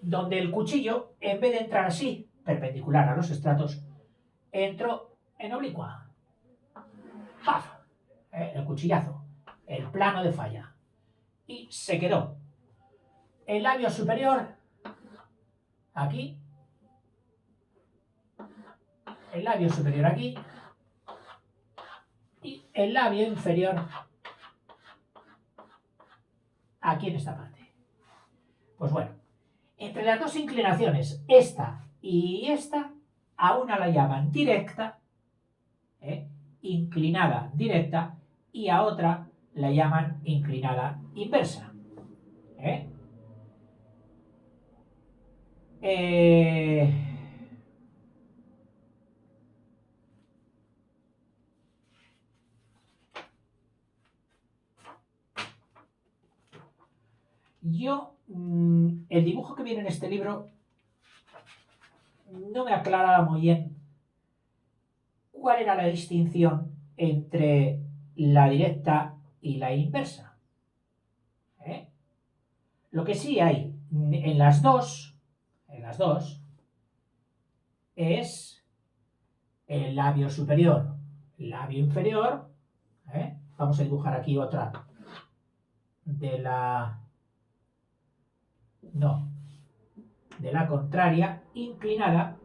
Donde el cuchillo, en vez de entrar así, perpendicular a los estratos, entró en oblicua. ¡Paf! El cuchillazo, el plano de falla. Y se quedó el labio superior aquí, el labio superior aquí y el labio inferior aquí en esta parte. Pues bueno, entre las dos inclinaciones, esta y esta, a una la llaman directa, inclinada directa, y a otra la llaman inclinada inversa. Yo el dibujo que viene en este libro no me aclaraba muy bien cuál era la distinción entre la directa y la inversa. Lo que sí hay en las dos es el labio superior, labio inferior. Vamos a dibujar aquí otra de la contraria, inclinada,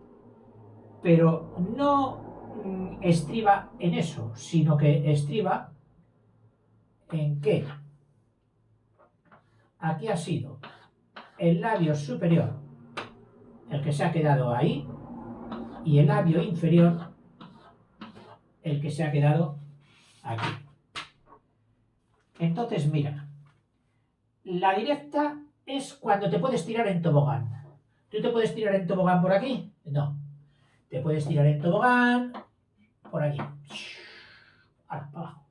pero no estriba en eso, sino que estriba en que aquí ha sido el labio superior el que se ha quedado ahí y el labio inferior el que se ha quedado aquí. Entonces, mira, la directa es cuando te puedes tirar en tobogán. ¿Tú te puedes tirar en tobogán por aquí? No. Te puedes tirar en tobogán por aquí. Ahora, para abajo.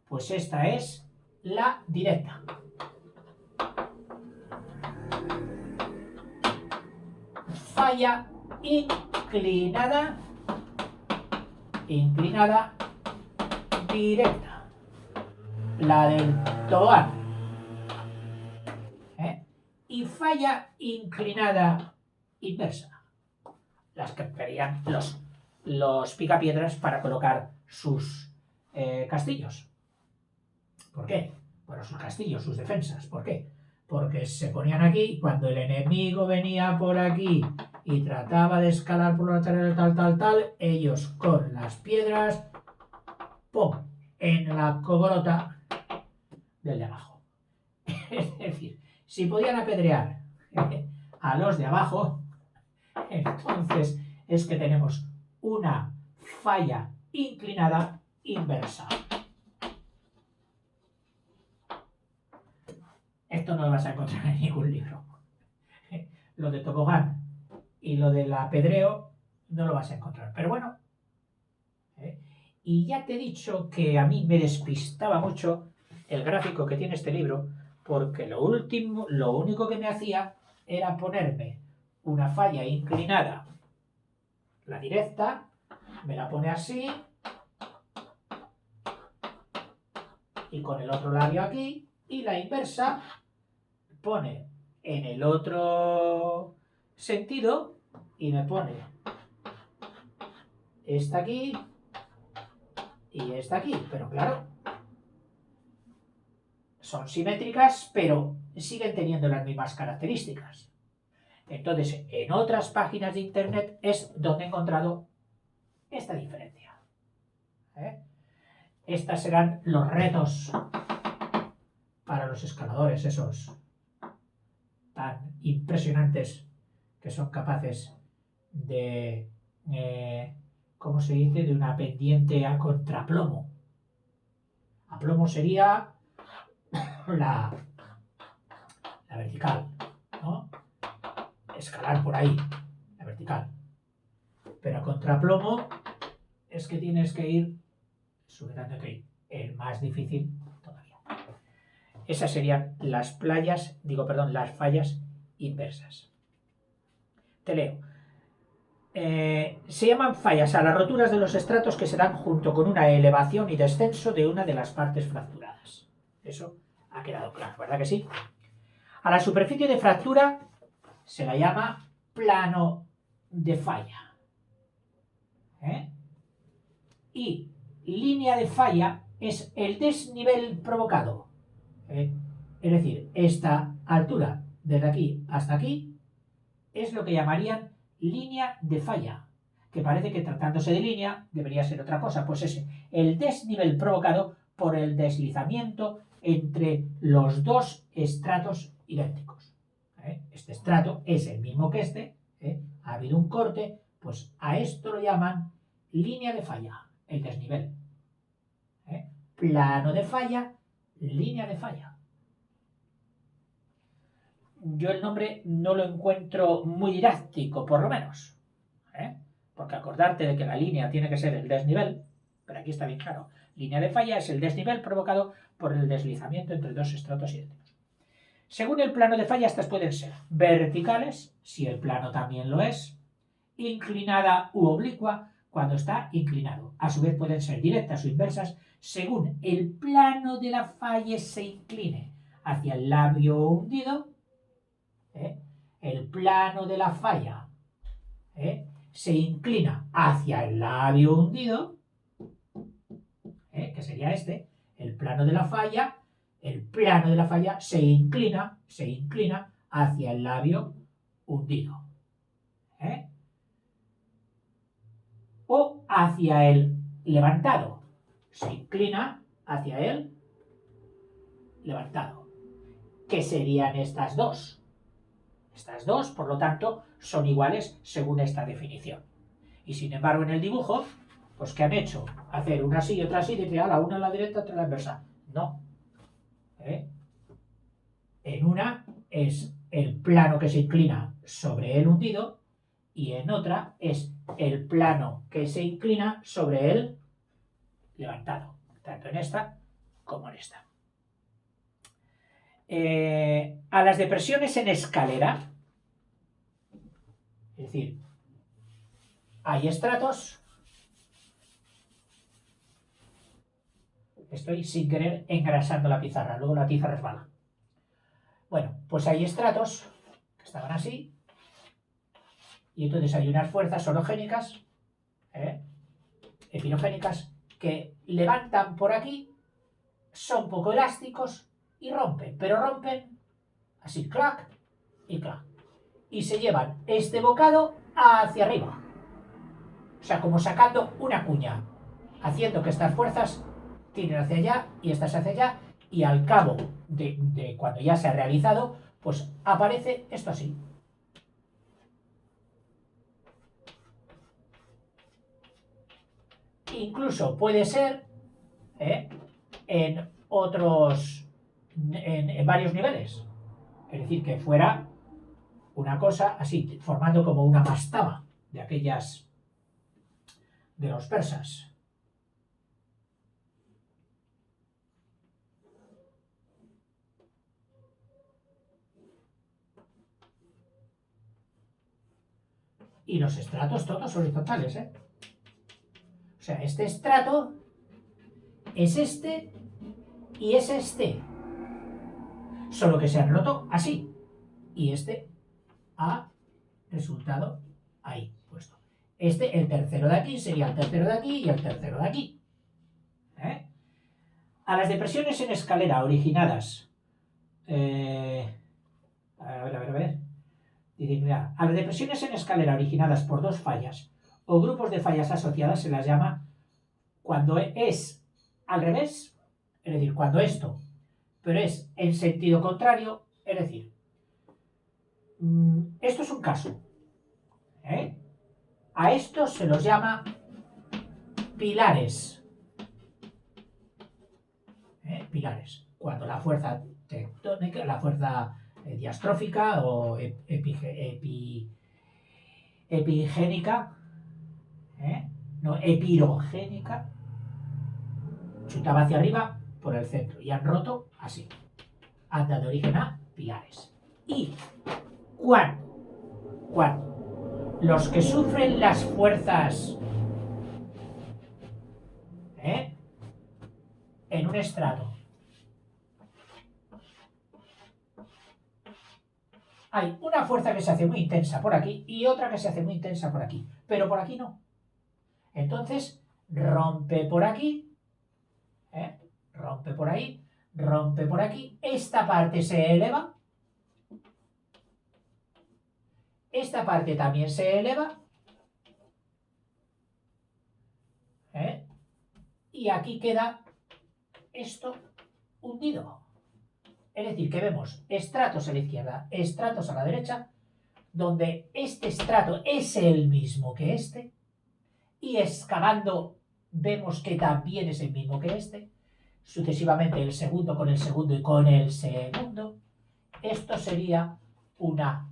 Pues esta es la directa. Falla inclinada, directa. La del tobogán. Y falla inclinada inversa. Las que verían los picapiedras para colocar sus castillos. ¿Por qué? Bueno, sus castillos, sus defensas. ¿Por qué? Porque se ponían aquí, cuando el enemigo venía por aquí y trataba de escalar por la lateral tal, ellos con las piedras, ¡pum!, en la cobrota del de abajo. Es decir, si podían apedrear a los de abajo, entonces es que tenemos una falla inclinada inversa. Esto no lo vas a encontrar en ningún libro. Lo de tobogán y lo del apedreo no lo vas a encontrar. Pero bueno, y ya te he dicho que a mí me despistaba mucho el gráfico que tiene este libro, porque lo único que me hacía era ponerme una falla inclinada, la directa, me la pone así, y con el otro labio aquí, y la inversa pone en el otro sentido y me pone esta aquí y esta aquí, pero claro, son simétricas, pero siguen teniendo las mismas características. Entonces, en otras páginas de internet es donde he encontrado esta diferencia. Estos serán los retos para los escaladores, esos tan impresionantes que son capaces de, ¿cómo se dice?, de una pendiente a contraplomo. A plomo sería la vertical, ¿no? Escalar por ahí, la vertical. Pero a contraplomo es que tienes que ir sujetándote, el más difícil todavía. Esas serían las las fallas inversas. Te leo. Se llaman fallas a las roturas de los estratos que se dan junto con una elevación y descenso de una de las partes fracturadas. Eso ha quedado claro, ¿verdad que sí? A la superficie de fractura se la llama plano de falla. Y línea de falla es el desnivel provocado. Es decir, esta altura desde aquí hasta aquí es lo que llamarían línea de falla, que parece que tratándose de línea debería ser otra cosa, pues es el desnivel provocado por el deslizamiento entre los dos estratos idénticos. Este estrato es el mismo que este, ha habido un corte, pues a esto lo llaman línea de falla, el desnivel. Plano de falla, línea de falla. Yo el nombre no lo encuentro muy didáctico, por lo menos. Porque acordarte de que la línea tiene que ser el desnivel, pero aquí está bien claro. Línea de falla es el desnivel provocado por el deslizamiento entre dos estratos idénticos. Según el plano de falla, estas pueden ser verticales, si el plano también lo es, inclinada u oblicua, cuando está inclinado. A su vez pueden ser directas o inversas, según el plano de la falla se incline hacia el labio hundido, el plano de la falla se inclina hacia el labio hundido, que sería este, el plano de la falla se inclina hacia el labio hundido. O hacia el levantado. Se inclina hacia el levantado. ¿Qué serían estas dos? Estas dos, por lo tanto, son iguales según esta definición. Y sin embargo, en el dibujo, pues ¿qué han hecho? Hacer una así y otra así, de que la una a la derecha, otra a la inversa. No. En una es el plano que se inclina sobre el hundido y en otra es el plano que se inclina sobre el levantado, tanto en esta como en esta. A las depresiones en escalera, es decir, hay estratos. Estoy sin querer engrasando la pizarra, luego la tiza resbala. Bueno, pues hay estratos que estaban así, y entonces hay unas fuerzas orogénicas, epirogénicas, que levantan por aquí, son poco elásticos y rompen, pero rompen así, clac y clac, y se llevan este bocado hacia arriba, o sea, como sacando una cuña, haciendo que estas fuerzas tiren hacia allá y estas hacia allá, y al cabo de cuando ya se ha realizado, pues aparece esto así. Incluso puede ser en varios niveles, es decir, que fuera una cosa así, formando como una mastaba de aquellas de los persas. Y los estratos todos horizontales, O sea, este estrato es este y es este. Solo que se han roto así. Y este ha resultado ahí puesto. El tercero de aquí sería el tercero de aquí y el tercero de aquí. A las depresiones en escalera originadas. A ver. Dice, mira, a las depresiones en escalera originadas por dos fallas o grupos de fallas asociadas se las llama cuando es al revés, es decir, cuando esto, pero es en sentido contrario, es decir, esto es un caso. A estos se los llama pilares. Pilares. Cuando la fuerza tectónica, la fuerza diastrófica o epigénica, no, epirogénica, chutaba hacia arriba por el centro y han roto así. Han dado origen a pilares. Y cuando los que sufren las fuerzas en un estrato hay una fuerza que se hace muy intensa por aquí y otra que se hace muy intensa por aquí, pero por aquí no. Entonces rompe por aquí, rompe por ahí, rompe por aquí, esta parte se eleva, esta parte también se eleva, y aquí queda esto hundido. Es decir, que vemos estratos a la izquierda, estratos a la derecha, donde este estrato es el mismo que este, y excavando vemos que también es el mismo que este, sucesivamente el segundo con el segundo y con el segundo. Esto sería una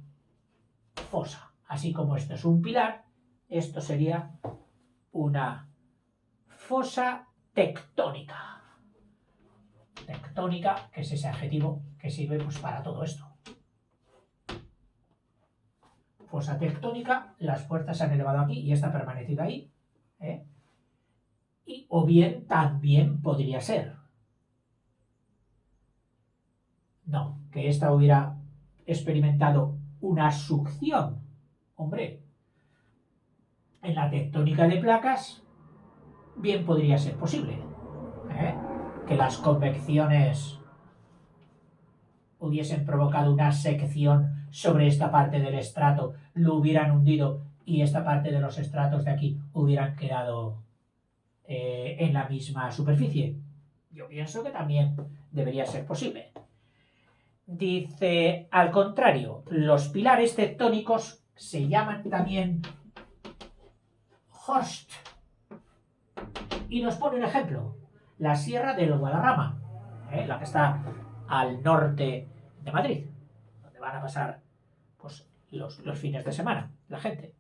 fosa. Así como esto es un pilar, esto sería una fosa tectónica. tectónica, que es ese adjetivo que sirve pues, para todo esto. Fosa tectónica, las fuerzas se han elevado aquí y esta ha permanecido ahí. O bien también podría ser. No, que esta hubiera experimentado una succión. Hombre, en la tectónica de placas, bien podría ser posible. Que las convecciones hubiesen provocado una sección sobre esta parte del estrato, lo hubieran hundido y esta parte de los estratos de aquí hubieran quedado en la misma superficie. Yo pienso que también debería ser posible. Dice, al contrario, los pilares tectónicos se llaman también Horst. Y nos pone un ejemplo, la Sierra del Guadarrama, la que está al norte de Madrid, donde van a pasar pues, los fines de semana la gente.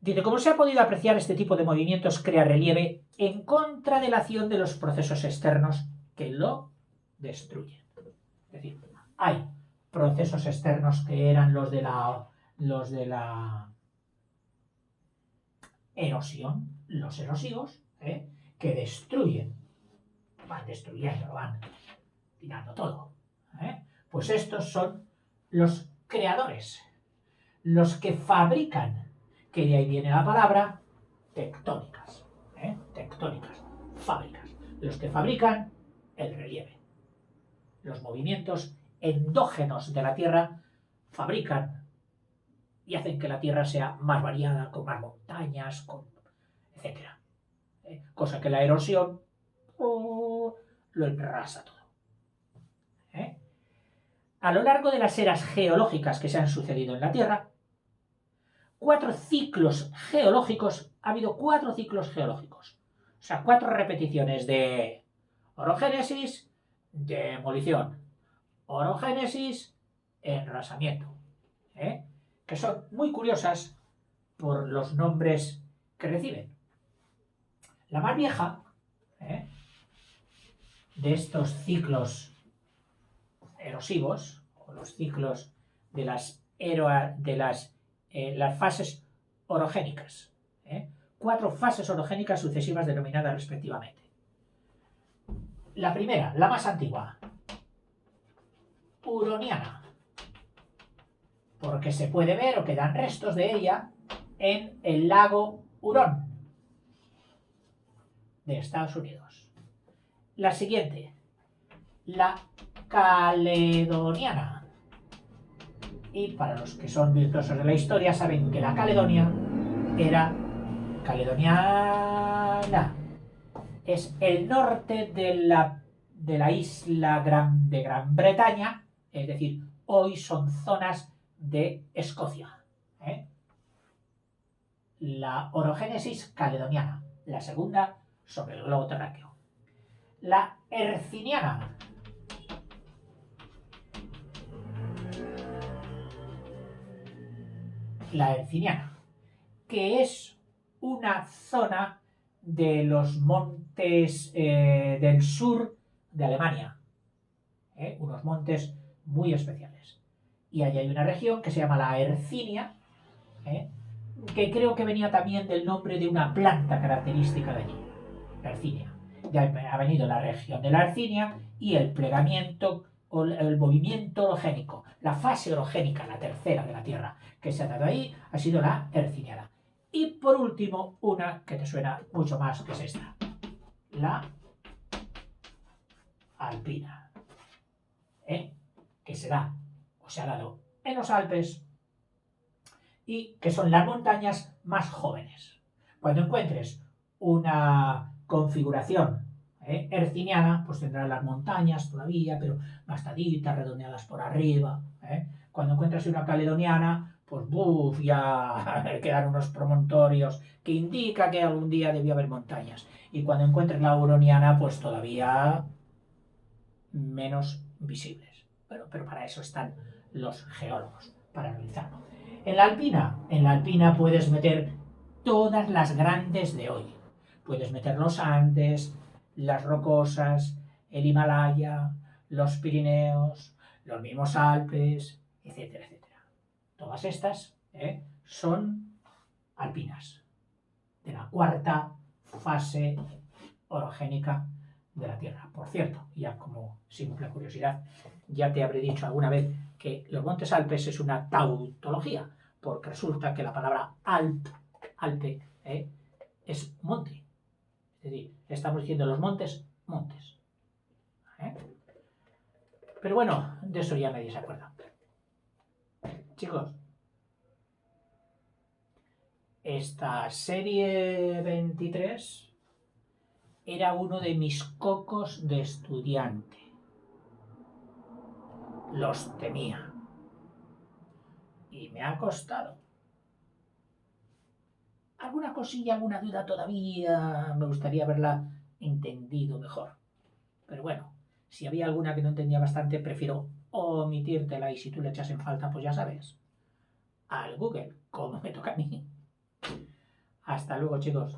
Dice, como se ha podido apreciar, este tipo de movimientos crea relieve en contra de la acción de los procesos externos que lo destruyen. Es decir, hay procesos externos que eran los de la erosión, los erosivos, que destruyen, van destruyendo, van tirando todo. Pues estos son los creadores, los que fabrican, que de ahí viene la palabra tectónicas, tectónicas, fábricas, los que fabrican el relieve. Los movimientos endógenos de la Tierra fabrican y hacen que la Tierra sea más variada, con más montañas, etc. Cosa que la erosión lo enrasa todo. A lo largo de las eras geológicas que se han sucedido en la Tierra, ha habido 4 ciclos geológicos. O sea, 4 repeticiones de orogénesis, demolición, orogénesis, enrasamiento. Que son muy curiosas por los nombres que reciben. La más vieja de estos ciclos erosivos, o los ciclos de las fases orogénicas. 4 fases orogénicas sucesivas denominadas respectivamente. La primera, la más antigua, huroniana, porque se puede ver o quedan restos de ella en el lago Hurón de Estados Unidos. La siguiente, la caledoniana. Y para los que son virtuosos de la historia saben que la Caledonia era caledoniana. Es el norte de la isla de Gran Bretaña, es decir, hoy son zonas de Escocia. La orogénesis caledoniana, la segunda sobre el globo terráqueo. La herciniana. La herciniana, que es una zona de los montes del sur de Alemania, unos montes muy especiales. Y allí hay una región que se llama la Hercinia, que creo que venía también del nombre de una planta característica de allí, la Hercinia. Ya ha venido la región de la Hercinia y el plegamiento o el movimiento orogénico, la fase orogénica, la tercera de la Tierra, que se ha dado ahí, ha sido la herciniana. Y por último, una que te suena mucho más, que es esta, la alpina, que se da o se ha dado en los Alpes y que son las montañas más jóvenes. Cuando encuentres una configuración herciniana, pues tendrás las montañas todavía, pero bastaditas, redondeadas por arriba. Cuando encuentres una caledoniana, pues ya quedan unos promontorios que indica que algún día debió haber montañas. Y cuando encuentres la huroniana, pues todavía menos visibles. Pero para eso están los geólogos, para analizarlo. En la alpina puedes meter todas las grandes de hoy. Puedes meter los Andes, las rocosas, el Himalaya, los Pirineos, los mismos Alpes, etcétera, etcétera. Todas estas son alpinas, de la cuarta fase orogénica de la Tierra. Por cierto, ya como simple curiosidad, ya te habré dicho alguna vez que los montes Alpes es una tautología, porque resulta que la palabra Alpe, es monte. Es decir, estamos diciendo los montes, montes. Pero bueno, de eso ya nadie se acuerda. Chicos, esta serie 23 era uno de mis cocos de estudiante. Los temía. Y me ha costado. Alguna cosilla, alguna duda todavía me gustaría haberla entendido mejor. Pero bueno, si había alguna que no entendía bastante, prefiero omitírtela y si tú le echas en falta, pues ya sabes. Al Google, como me toca a mí. Hasta luego, chicos.